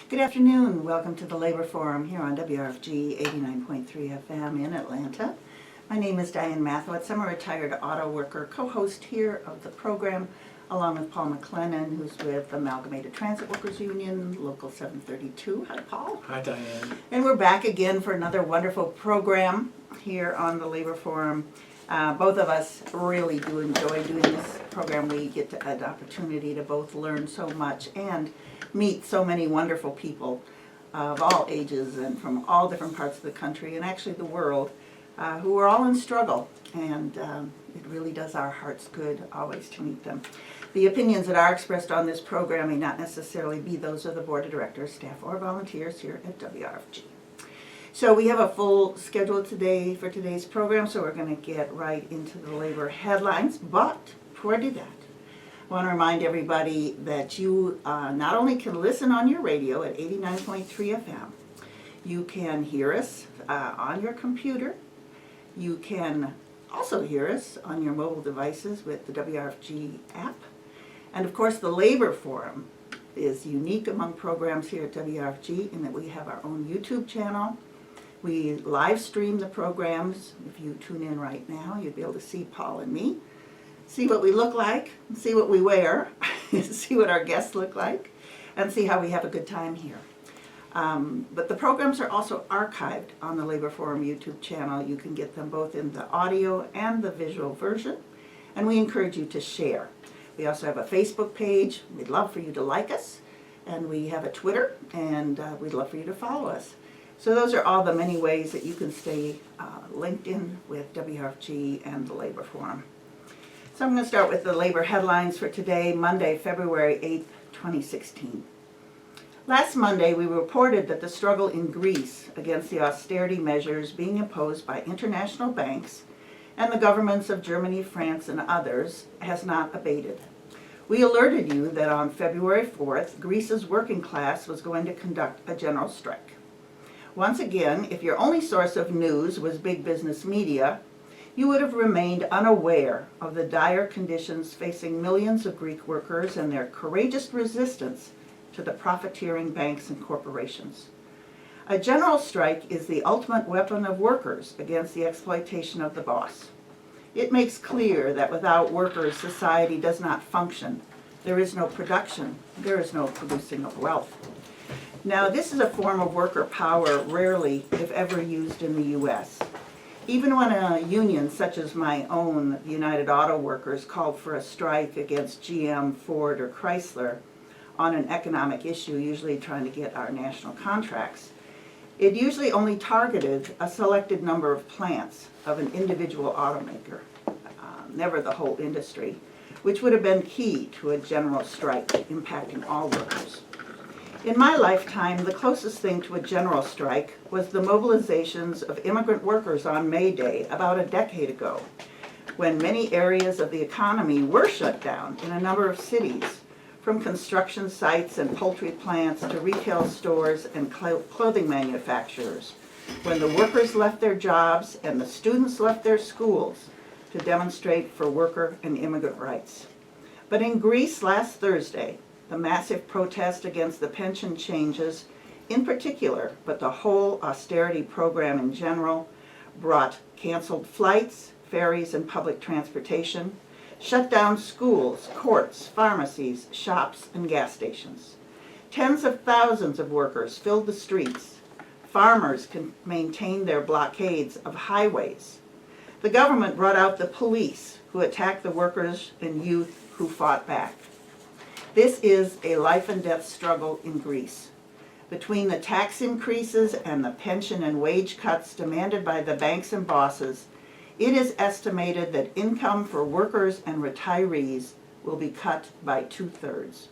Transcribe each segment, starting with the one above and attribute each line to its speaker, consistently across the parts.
Speaker 1: Good afternoon. Welcome to the Labor Forum here on WRFG 89.3 FM in Atlanta. My name is Diane Mathowitz. I'm a retired auto worker, co-host here of the program, along with Paul McLennan, who's with Amalgamated Transit Workers Union, Local 732. Hi, Paul.
Speaker 2: Hi, Diane.
Speaker 1: And we're back again for another wonderful program here on the Labor Forum. Both of us really do enjoy doing this program. We get an opportunity to both learn so much and meet so many wonderful people of all ages and from all different parts of the country and actually the world who are all in struggle. And it really does our hearts good always to meet them. The opinions that are expressed on this program may not necessarily be those of the Board of Directors, staff, or volunteers here at WRFG. So we have a full schedule today for today's program, so we're going to get right into the labor headlines. But before I do that, I want to remind everybody that you not only can listen on your radio at 89.3 FM, you can hear us on your computer. You can also hear us on your mobile devices with the WRFG app. And of course, the Labor Forum is unique among programs here at WRFG in that we have our own YouTube channel. We live stream the programs. If you tune in right now, you'll be able to see Paul and me, see what we look like, see what we wear, see what our guests look like, and see how we have a good time here. But the programs are also archived on the Labor Forum YouTube channel. You can get them both in the audio and the visual version, and we encourage you to share. We also have a Facebook page. We'd love for you to like us, and we have a Twitter, and we'd love for you to follow us. So those are all the many ways that you can stay linked in with WRFG and the Labor Forum. So I'm going to start with the labor headlines for today, Monday, February 8th, 2016. Last Monday, we reported that the struggle in Greece against the austerity measures being imposed by international banks and the governments of Germany, France, and others has not abated. We alerted you that on February 4th, Greece's working class was going to conduct a general strike. Once again, if your only source of news was big business media, you would have remained unaware of the dire conditions facing millions of Greek workers and their courageous resistance to the profiteering banks and corporations. A general strike is the ultimate weapon of workers against the exploitation of the boss. It makes clear that without workers, society does not function. There is no production. There is no producing of wealth. Now, this is a form of worker power rarely, if ever, used in the U.S. Even when a union such as my own, the United Auto Workers, called for a strike against GM, Ford, or Chrysler on an economic issue, usually trying to get our national contracts, it usually only targeted a selected number of plants of an individual automaker, never the whole industry, which would have been key to a general strike impacting all workers. In my lifetime, the closest thing to a general strike was the mobilizations of immigrant workers on May Day about a decade ago, when many areas of the economy were shut down in a number of cities, from construction sites and poultry plants to retail stores and clothing manufacturers, when the workers left their jobs and the students left their schools to demonstrate for worker and immigrant rights. But in Greece last Thursday, the massive protest against the pension changes in particular, but the whole austerity program in general, brought canceled flights, ferries, and public transportation, shut down schools, courts, pharmacies, shops, and gas stations. Tens of thousands of workers filled the streets. Farmers maintained their blockades of highways. The government brought out the police, who attacked the workers and youth who fought back. This is a life and death struggle in Greece. Between the tax increases and the pension and wage cuts demanded by the banks and bosses, it is estimated that income for workers and retirees will be cut by 2/3.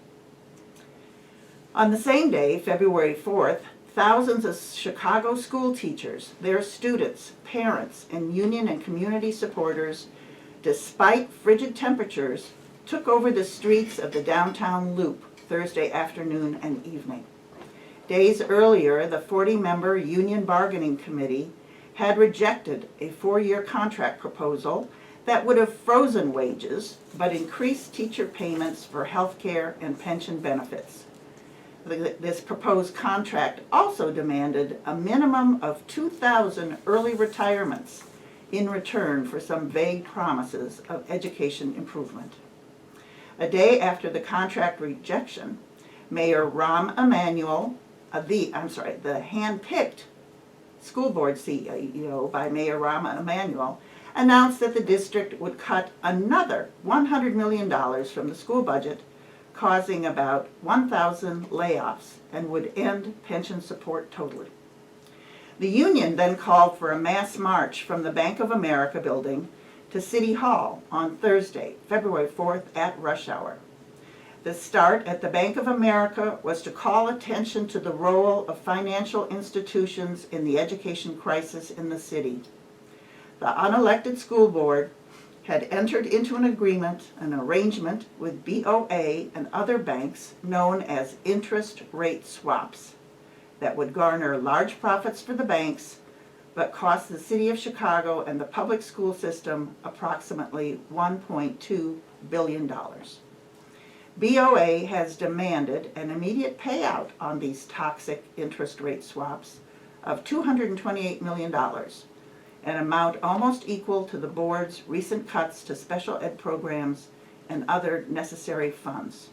Speaker 1: On the same day, February 4th, thousands of Chicago school teachers, their students, parents, and union and community supporters, despite frigid temperatures, took over the streets of the downtown Loop Thursday afternoon and evening. Days earlier, the 40-member Union Bargaining Committee had rejected a 4-year contract proposal that would have frozen wages but increased teacher payments for health care and pension benefits. This proposed contract also demanded a minimum of 2,000 early retirements in return for some vague promises of education improvement. A day after the contract rejection, Mayor Rahm Emanuel, the hand-picked school board CEO by Mayor Rahm Emanuel, announced that the district would cut another $100 million from the school budget, causing about 1,000 layoffs, and would end pension support totally. The union then called for a mass march from the Bank of America building to City Hall on Thursday, February 4th at rush hour. The start at the Bank of America was to call attention to the role of financial institutions in the education crisis in the city. The unelected school board had entered into an arrangement with BOA and other banks known as interest rate swaps that would garner large profits for the banks but cost the city of Chicago and the public school system approximately $1.2 billion. BOA has demanded an immediate payout on these toxic interest rate swaps of $228 million, an amount almost equal to the board's recent cuts to special ed programs and other necessary funds.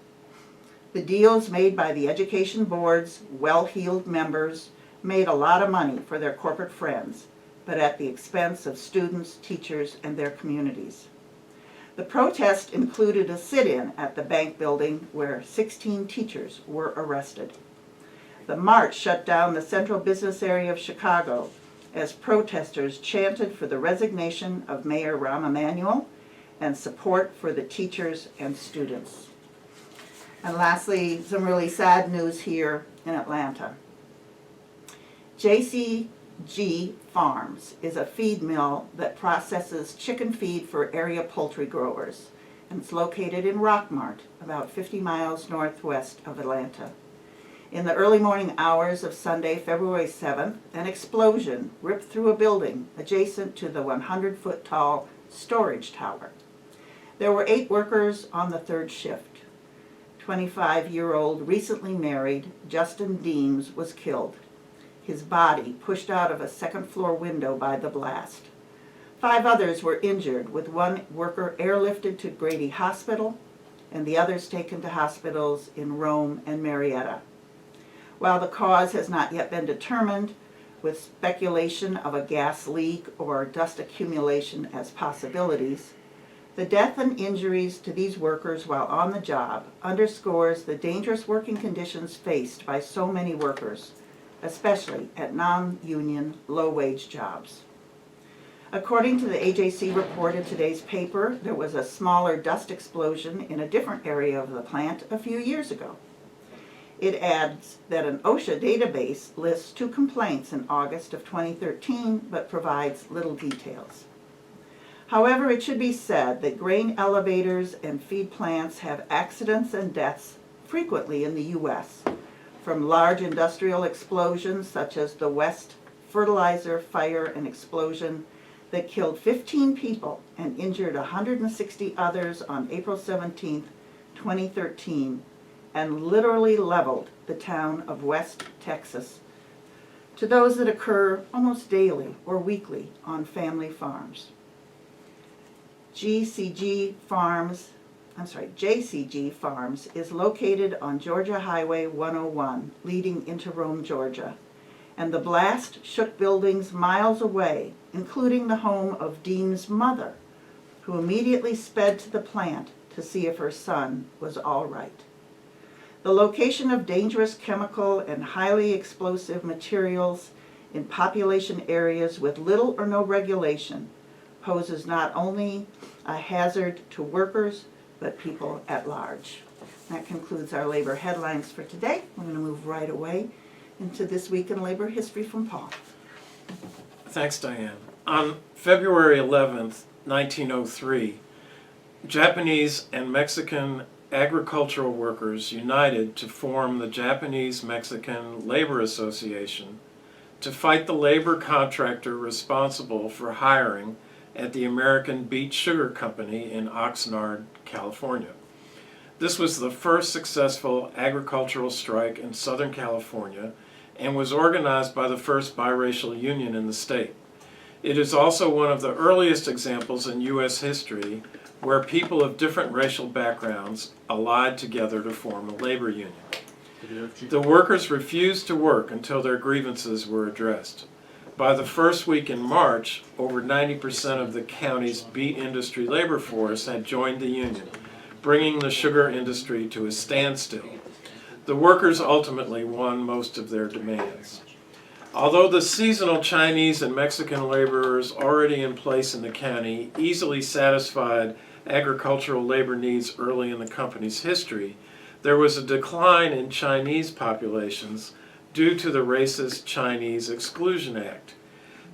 Speaker 1: The deals made by the education board's well-heeled members made a lot of money for their corporate friends, but at the expense of students, teachers, and their communities. The protest included a sit-in at the bank building where 16 teachers were arrested. The march shut down the central business area of Chicago as protesters chanted for the resignation of Mayor Rahm Emanuel and support for the teachers and students. And lastly, some really sad news here in Atlanta. JCG Farms is a feed mill that processes chicken feed for area poultry growers, and it's located in Rockmart, about 50 miles northwest of Atlanta. In the early morning hours of Sunday, February 7th, an explosion ripped through a building adjacent to the 100-foot tall storage tower. There were 8 workers on the third shift. 25-year-old recently married Justin Deems was killed, his body pushed out of a second-floor window by the blast. 5 others were injured, with 1 worker airlifted to Grady Hospital and the others taken to hospitals in Rome and Marietta. While the cause has not yet been determined, with speculation of a gas leak or dust accumulation as possibilities, the death and injuries to these workers while on the job underscores the dangerous working conditions faced by so many workers, especially at non-union, low-wage jobs. According to the AJC report in today's paper, there was a smaller dust explosion in a different area of the plant a few years ago. It adds that an OSHA database lists 2 complaints in August of 2013, but provides little details. However, it should be said that grain elevators and feed plants have accidents and deaths frequently in the U.S., from large industrial explosions such as the West Fertilizer fire and explosion that killed 15 people and injured 160 others on April 17, 2013, and literally leveled the town of West Texas, to those that occur almost daily or weekly on family farms. JCG Farms is located on Georgia Highway 101, leading into Rome, Georgia, and the blast shook buildings miles away, including the home of Dean's mother, who immediately sped to the plant to see if her son was all right. The location of dangerous chemical and highly explosive materials in population areas with little or no regulation poses not only a hazard to workers, but people at large. That concludes our labor headlines for today. We're going to move right away into This Week in Labor History from Paul.
Speaker 2: Thanks, Diane. On February 11th, 1903, Japanese and Mexican agricultural workers united to form the Japanese-Mexican Labor Association to fight the labor contractor responsible for hiring at the American Beet Sugar Company in Oxnard, California. This was the first successful agricultural strike in Southern California and was organized by the first biracial union in the state. It is also one of the earliest examples in U.S. history where people of different racial backgrounds allied together to form a labor union. The workers refused to work until their grievances were addressed. By the first week in March, over 90% of the county's beet industry labor force had joined the union, bringing the sugar industry to a standstill. The workers ultimately won most of their demands. Although the seasonal Chinese and Mexican laborers already in place in the county easily satisfied agricultural labor needs early in the company's history, there was a decline in Chinese populations due to the racist Chinese Exclusion Act.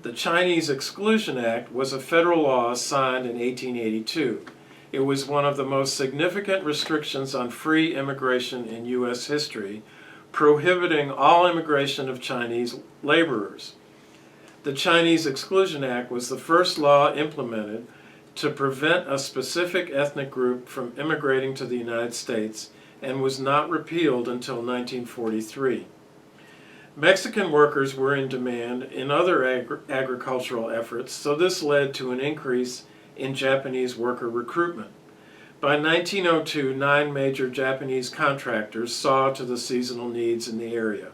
Speaker 2: The Chinese Exclusion Act was a federal law signed in 1882. It was one of the most significant restrictions on free immigration in U.S. history, prohibiting all immigration of Chinese laborers. The Chinese Exclusion Act was the first law implemented to prevent a specific ethnic group from immigrating to the United States and was not repealed until 1943. Mexican workers were in demand in other agricultural efforts, so this led to an increase in Japanese worker recruitment. By 1902, 9 major Japanese contractors saw to the seasonal needs in the area.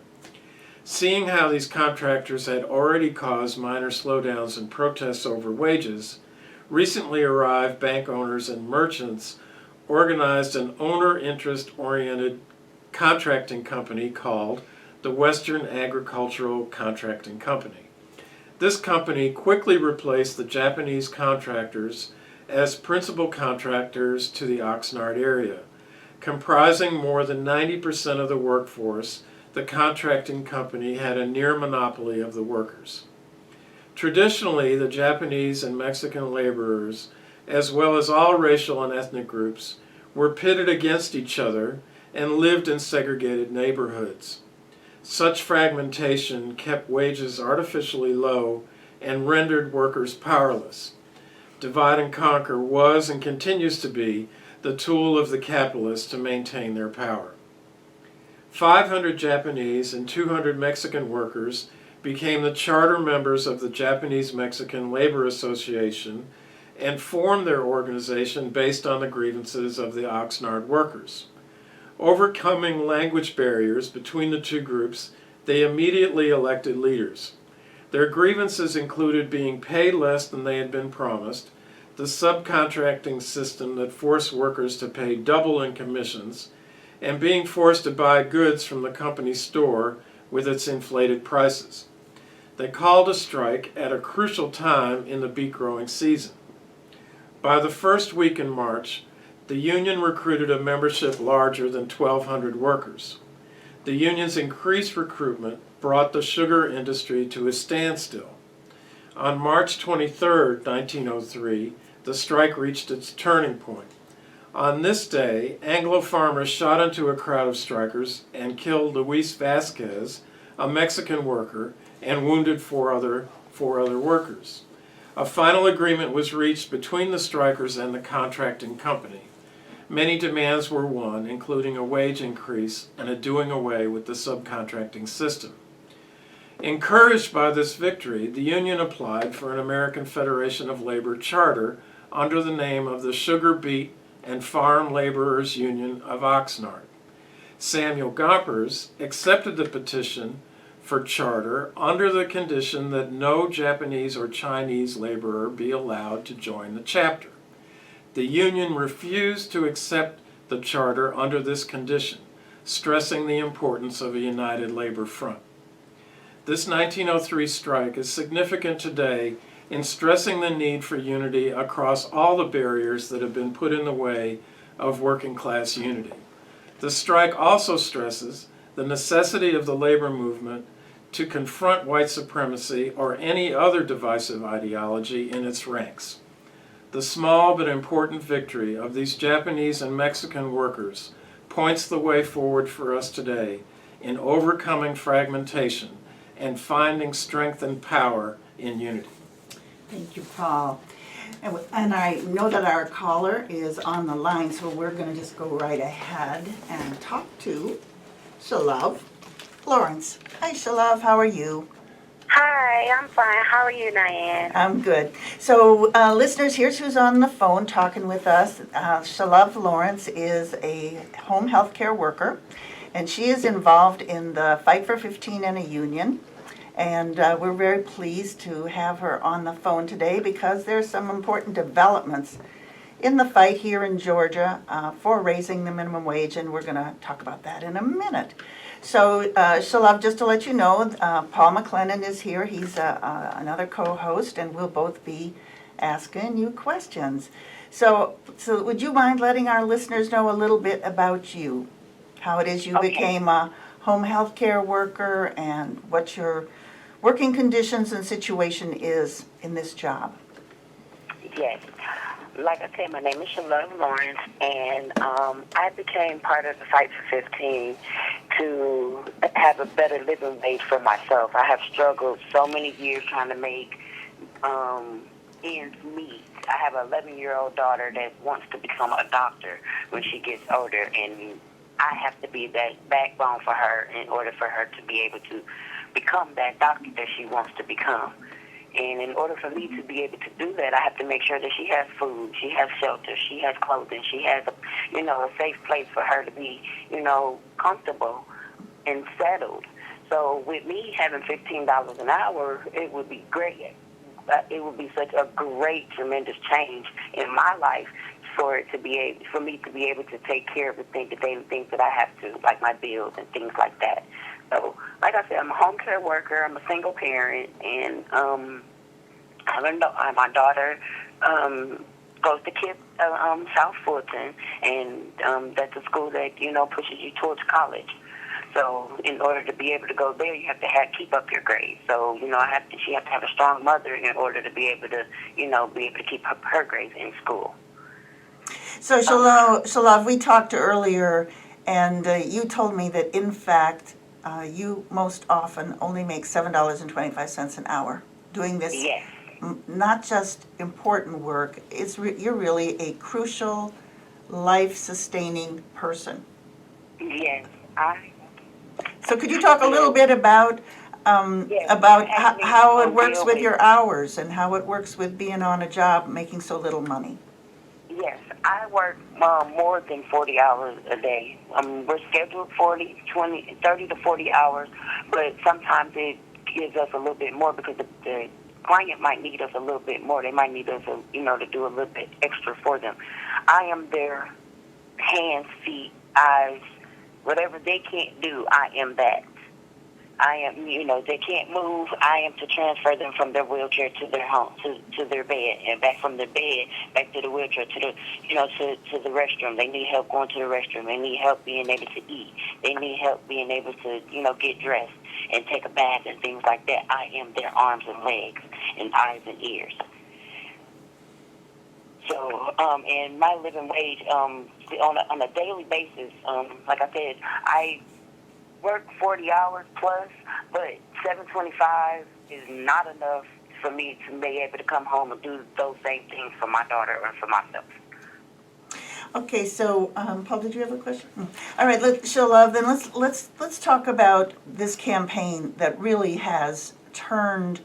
Speaker 2: Seeing how these contractors had already caused minor slowdowns and protests over wages, recently arrived bank owners and merchants organized an owner-interest-oriented contracting company called the Western Agricultural Contracting Company. This company quickly replaced the Japanese contractors as principal contractors to the Oxnard area. Comprising more than 90% of the workforce, the contracting company had a near monopoly of the workers. Traditionally, the Japanese and Mexican laborers, as well as all racial and ethnic groups, were pitted against each other and lived in segregated neighborhoods. Such fragmentation kept wages artificially low and rendered workers powerless. Divide and conquer was and continues to be the tool of the capitalists to maintain their power. 500 Japanese and 200 Mexican workers became the charter members of the Japanese-Mexican Labor Association and formed their organization based on the grievances of the Oxnard workers. Overcoming language barriers between the two groups, they immediately elected leaders. Their grievances included being paid less than they had been promised, the subcontracting system that forced workers to pay double in commissions, and being forced to buy goods from the company store with its inflated prices. They called a strike at a crucial time in the beet growing season. By the first week in March, the union recruited a membership larger than 1,200 workers. The union's increased recruitment brought the sugar industry to a standstill. On March 23, 1903, the strike reached its turning point. On this day, Anglo farmers shot into a crowd of strikers and killed Luis Vasquez, a Mexican worker, and wounded four other workers. A final agreement was reached between the strikers and the contracting company. Many demands were won, including a wage increase and a doing away with the subcontracting system. Encouraged by this victory, the union applied for an American Federation of Labor charter under the name of the Sugar, Beet, and Farm Laborers Union of Oxnard. Samuel Gompers accepted the petition for charter under the condition that no Japanese or Chinese laborer be allowed to join the chapter. The union refused to accept the charter under this condition, stressing the importance of a united labor front. This 1903 strike is significant today in stressing the need for unity across all the barriers that have been put in the way of working class unity. The strike also stresses the necessity of the labor movement to confront white supremacy or any other divisive ideology in its ranks. The small but important victory of these Japanese and Mexican workers points the way forward for us today in overcoming fragmentation and finding strength and power in unity.
Speaker 1: Thank you, Paul. And I know that our caller is on the line, so we're going to just go right ahead and talk to Shalove Lawrence. Hi, Shalove, how are you?
Speaker 3: Hi, I'm fine. How are you, Diane?
Speaker 1: I'm good. So, listeners, here's who's on the phone talking with us. Shalove Lawrence is a home health care worker, and she is involved in the Fight for 15 in a union. And we're very pleased to have her on the phone today because there's some important developments in the fight here in Georgia for raising the minimum wage, and we're going to talk about that in a minute. So, Shalove, just to let you know, Paul McLennan is here. He's another co-host, and we'll both be asking you questions. So would you mind letting our listeners know a little bit about you? How it is you became a home health care worker, and what your working conditions and situation is in this job?
Speaker 3: Yes. Like I said, my name is Shalove Lawrence, and I became part of the Fight for 15 to have a better living wage for myself. I have struggled so many years trying to make ends meet. I have an 11-year-old daughter that wants to become a doctor when she gets older, and I have to be that backbone for her in order for her to be able to become that doctor that she wants to become. And in order for me to be able to do that, I have to make sure that she has food, she has shelter, she has clothing, she has a safe place for her to be, comfortable and settled. So with me having $15 an hour, it would be great. It would be such a great, tremendous change in my life for me to be able to take care of the daily things that I have to, like my bills and things like that. So, like I said, I'm a home care worker. I'm a single parent, and my daughter goes to South Fulton, and that's a school that pushes you towards college. So, in order to be able to go there, you have to keep up your grades. So, she has to have a strong mother in order to be able to, keep up her grades in school.
Speaker 1: So, Shalove, we talked earlier, and you told me that, in fact, you most often only make $7.25 an hour doing this.
Speaker 3: Yes.
Speaker 1: Not just important work. You're really a crucial, life-sustaining person.
Speaker 3: Yes,
Speaker 1: So, could you talk a little bit about how it works with your hours and how it works with being on a job making so little money?
Speaker 3: Yes, I work more than 40 hours a day. We're scheduled 30 to 40 hours, but sometimes it gives us a little bit more because the client might need us a little bit more. They might need us, to do a little bit extra for them. I am their hands, feet, eyes, whatever they can't do, I am that. I am, they can't move. I am to transfer them from their wheelchair to their home, to their bed, and back from their bed back to the wheelchair to the, to the restroom. They need help going to the restroom. They need help being able to eat. They need help being able to, get dressed and take a bath and things like that. I am their arms and legs and eyes and ears. So, and my living wage, on a daily basis, like I said, I work 40 hours plus, but $7.25 is not enough for me to be able to come home and do those same things for my daughter or for myself.
Speaker 1: Okay, so Paul, did you have a question? All right, Shalove, then let's talk about this campaign that really has turned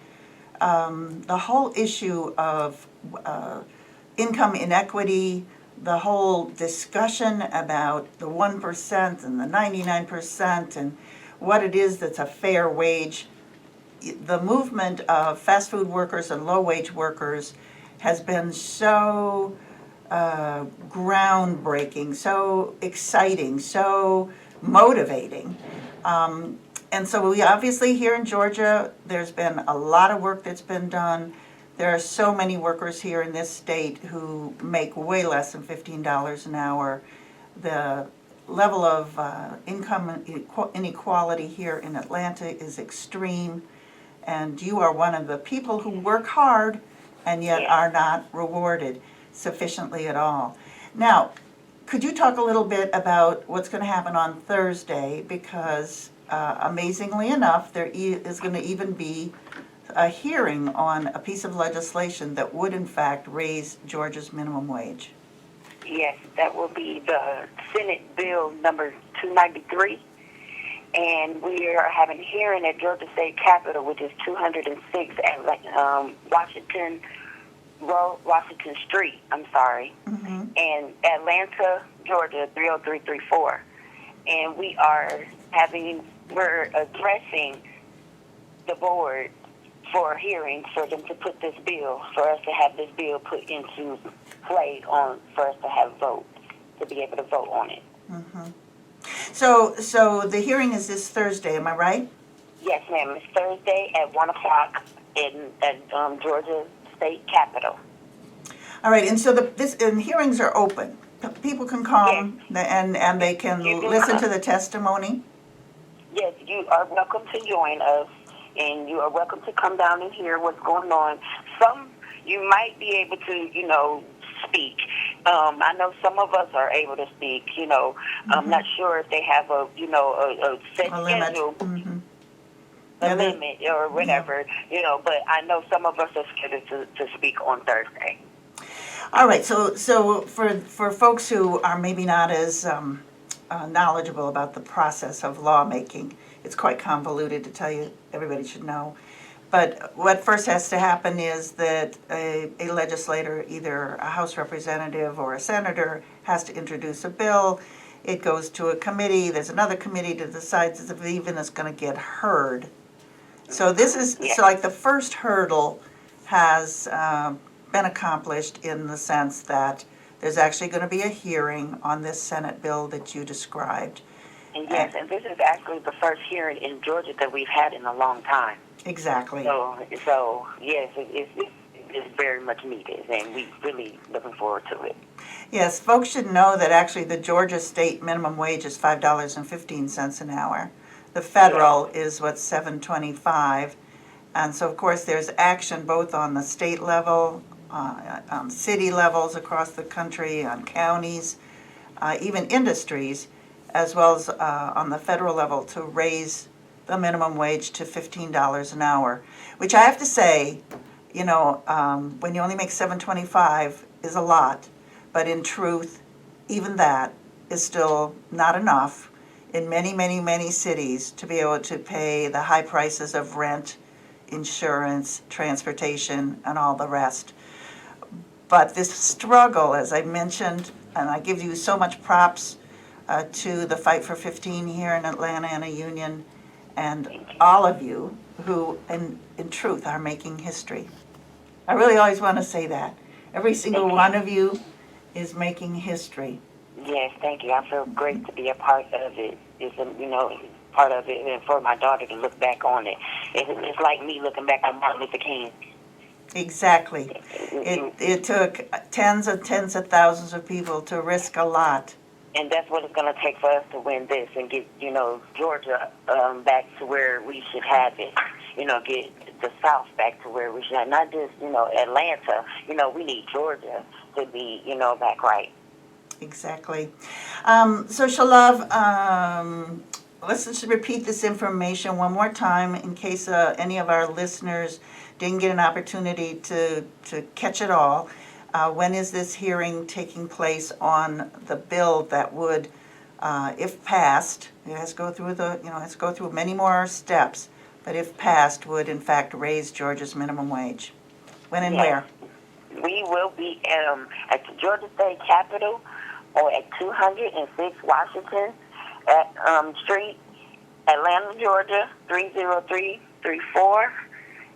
Speaker 1: the whole issue of income inequity, the whole discussion about the 1% and the 99% and what it is that's a fair wage. The movement of fast food workers and low-wage workers has been so groundbreaking, so exciting, so motivating. And so we obviously here in Georgia, there's been a lot of work that's been done. There are so many workers here in this state who make way less than $15 an hour. The level of income inequality here in Atlanta is extreme, and you are one of the people who work hard and yet are not rewarded sufficiently at all. Now, could you talk a little bit about what's going to happen on Thursday? Because amazingly enough, there is going to even be a hearing on a piece of legislation that would in fact raise Georgia's minimum wage.
Speaker 3: Yes, that will be the Senate Bill number 293. And we are having a hearing at Georgia State Capitol, which is 206 at Washington Street, and Atlanta, Georgia, 30334. And we're addressing the board for a hearing for them to put this bill, for us to have this bill put into play for us to have vote, to be able to vote on it.
Speaker 1: So the hearing is this Thursday, am I right?
Speaker 3: Yes, ma'am. It's Thursday at 1 o'clock at Georgia State Capitol.
Speaker 1: All right, and so and hearings are open. People can come and they can listen to the testimony?
Speaker 3: Yes, you are welcome to join us, and you are welcome to come down and hear what's going on. You might be able to, speak. I know some of us are able to speak, I'm not sure if they have a set schedule, a limit or whatever, but I know some of us are scheduled to speak on Thursday.
Speaker 1: All right, so for folks who are maybe not as knowledgeable about the process of lawmaking, it's quite convoluted to tell you, everybody should know. But what first has to happen is that a legislator, either a House representative or a senator, has to introduce a bill. It goes to a committee. There's another committee to decide if it even is going to get heard. So this is so like the first hurdle has been accomplished in the sense that there's actually going to be a hearing on this Senate bill that you described.
Speaker 3: And yes, and this is actually the first hearing in Georgia that we've had in a long time.
Speaker 1: Exactly.
Speaker 3: So yes, it's very much needed, and we're really looking forward to it.
Speaker 1: Yes, folks should know that actually the Georgia state minimum wage is $5.15 an hour. The federal is $7.25, and so of course there's action both on the state level, on city levels across the country, on counties, even industries, as well as on the federal level to raise the minimum wage to $15 an hour, which I have to say, when you only make $7.25 is a lot, but in truth, even that is still not enough in many, many, many cities to be able to pay the high prices of rent, insurance, transportation, and all the rest. But this struggle, as I mentioned, and I give you so much props to the Fight for 15 here in Atlanta and a union, and all of you who, in truth, are making history. I really always want to say that. Every single one of you is making history.
Speaker 3: Yes, thank you. I feel great to be a part of it. It's part of it, and for my daughter to look back on it. It's like me looking back on Martin Luther King.
Speaker 1: Exactly. It took tens of thousands of people to risk a lot.
Speaker 3: And that's what it's going to take for us to win this and get, Georgia back to where we should have it. Get the South back to where we should have, not just, Atlanta. We need Georgia to be, back right.
Speaker 1: Exactly. So Shalove, let's just repeat this information one more time in case any of our listeners didn't get an opportunity to catch it all. When is this hearing taking place on the bill that would, if passed, it has to go through many more steps, but if passed, would in fact raise Georgia's minimum wage? When and where?
Speaker 3: We will be at the Georgia State Capitol, or at 206 Washington Street, Atlanta, Georgia, 30334,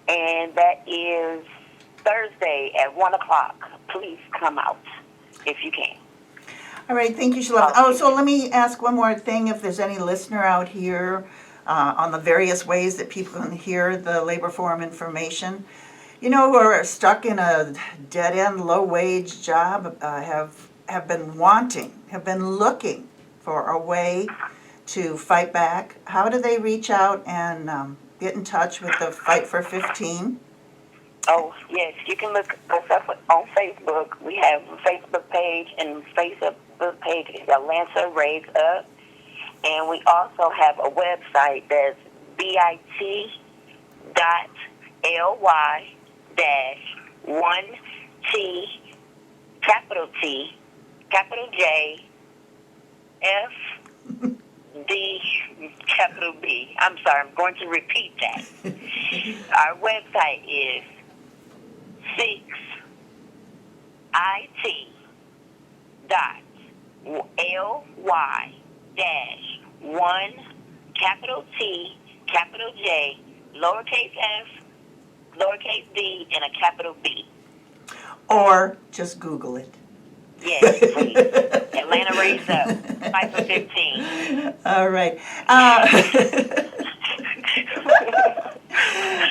Speaker 3: and that is Thursday at 1 o'clock. Please come out if you can.
Speaker 1: All right, thank you, Shalove. So let me ask one more thing. If there's any listener out here on the various ways that people can hear the labor forum information, who are stuck in a dead-end, low-wage job, have been looking for a way to fight back, how do they reach out and get in touch with the Fight for 15?
Speaker 3: Oh, yes, you can look us up on Facebook. We have a Facebook page, and Facebook page is Atlanta Raise Up. And we also have a website that's bit.ly/. LY-1T, capital T, capital J, F, D, capital B. I'm sorry, I'm going to repeat that. Our website is 6IT.LY-1, capital T, capital J, lowercase f, lowercase d, and a capital B.
Speaker 1: Or just Google it.
Speaker 3: Yes, please. Atlanta Raised Up, 5 for 15.
Speaker 1: All right.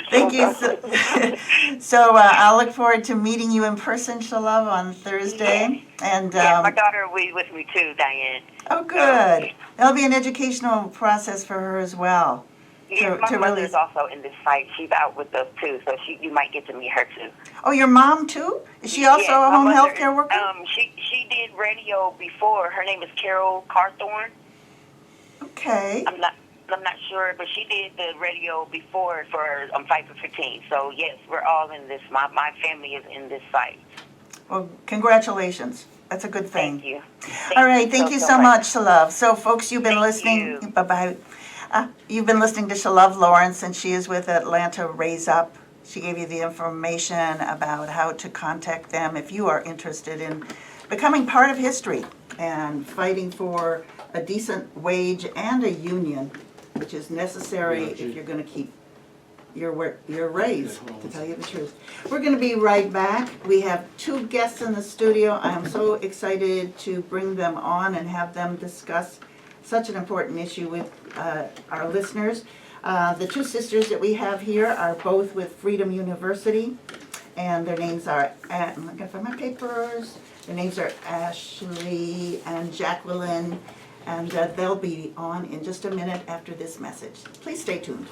Speaker 1: Thank you. So I'll look forward to meeting you in person, Shalove, on Thursday. And
Speaker 3: My daughter will be with me too, Diane.
Speaker 1: oh, good. That'll be an educational process for her as well.
Speaker 3: Yeah, my mother's also in this fight. She's out with us too, so you might get to meet her too.
Speaker 1: Oh, your mom too? Is she also a home health care worker?
Speaker 3: She did radio before. Her name is Carol Carthorne.
Speaker 1: Okay.
Speaker 3: I'm not sure, but she did the radio before for 5 for 15. So yes, we're all in this. My family is in this fight.
Speaker 1: Well, congratulations. That's a good thing.
Speaker 3: Thank you.
Speaker 1: All right, thank you so much, Shalove. So, folks, you've been
Speaker 3: Thank
Speaker 1: listening.
Speaker 3: you.
Speaker 1: Bye-bye. You've been listening to Shalove Lawrence, and she is with Atlanta Raise Up. She gave you the information about how to contact them if you are interested in becoming part of history and fighting for a decent wage and a union, which is necessary if you're going to keep your raise, to tell you the truth. We're going to be right back. We have 2 guests in the studio. I am so excited to bring them on and have them discuss such an important issue with our listeners. The 2 sisters that we have here are both with Freedom University, and their names are, I'm looking for my papers, their names are Ashley and Jacqueline, and they'll be on in just a minute after this message. Please stay tuned.